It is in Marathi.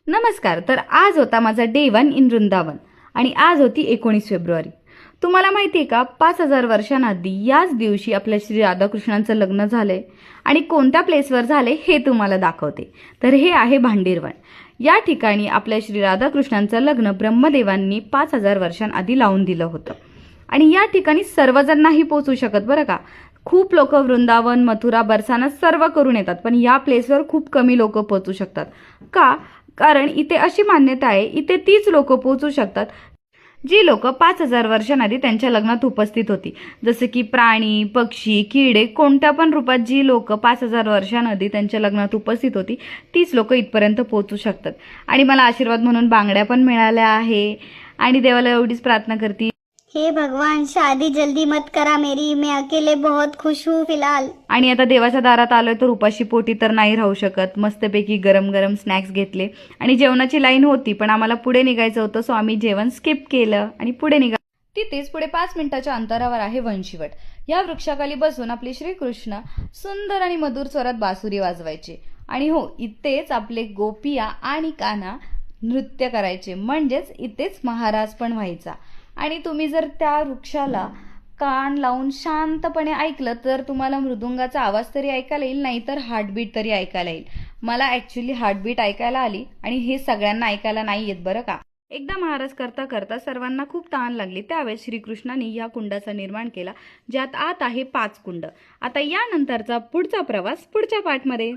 नमस्कार. तर आज होता माझा डे 1 इन वृंदावन आणि आज होती 19 फेब्रुवारी. तुम्हाला माहिती आहे का, 5000 वर्षांआधी याच दिवशी आपल्या श्री राधाकृष्णांचं लग्न झालंय आणि कोणत्या प्लेसवर झाले हे तुम्हाला दाखवते. तर हे आहे भांडीरवण. या ठिकाणी आपल्या श्री राधाकृष्णांचं लग्न ब्रह्मदेवांनी 5000 वर्षांआधी लावून दिलं होतं आणि या ठिकाणी सर्वजण नाही पोहोचू शकत बरं का. खूप लोक वृंदावन, मथुरा, बरसाना सर्व करून येतात, पण या प्लेसवर खूप कमी लोक पोहोचू शकतात. का? कारण इथे अशी मान्यता आहे, इथे तीच लोक पोहोचू शकतात जी लोक 5000 वर्षांआधी त्यांच्या लग्नात उपस्थित होती. जसे की प्राणी, पक्षी, किडे, कोणत्या पण रूपात जी लोक 5000 वर्षांआधी त्यांच्या लग्नात उपस्थित होती तीच लोक इथपर्यंत पोहोचू शकतात. आणि मला आशीर्वाद म्हणून बांगड्या पण मिळाल्या आहे आणि देवाला एवढीच प्रार्थना करते, हे भगवान शादी जल्दी मत करा मेरी, मैं अकेले बहुत खुश हूँ फिलहाल. आणि आता देवाच्या दारात आलोय तर उपाशी पोटी तर नाही राहू शकत. मस्तपैकी गरम गरम स्नॅक्स घेतले आणि जेवणाची लाईन होती, पण आम्हाला पुढे निघायचं होतं, सो आम्ही जेवण स्किप केलं आणि पुढे निघालो. तिथेच पुढे 5 मिनिटाच्या अंतरावर आहे वंशीवट. या वृक्षाखाली बसून आपले श्रीकृष्ण सुंदर आणि मधुर स्वरात बासुरी वाजवायचे. आणि हो, इथेच आपले गोपिया आणि कान्हा नृत्य करायचे, म्हणजेच इथेच महाराज पण व्हायचा. आणि तुम्ही जर त्या वृक्षाला कान लावून शांतपणे ऐकलं तर तुम्हाला मृदुंगाचा आवाज तरी ऐकायला येईल, नाहीतर हार्टबीट तरी ऐकायला येईल. मला ऍक्च्युली हार्टबीट ऐकायला आली आणि हे सगळ्यांना ऐकायला नाही येत बरं का. एकदा महाराज करता करता सर्वांना खूप तहान लागली. त्यावेळेस श्रीकृष्णांनी या कुंडाचा निर्माण केला, ज्यात आत आहे 5 कुंड. आता यानंतरचा पुढचा प्रवास पुढच्या पार्टमध्ये.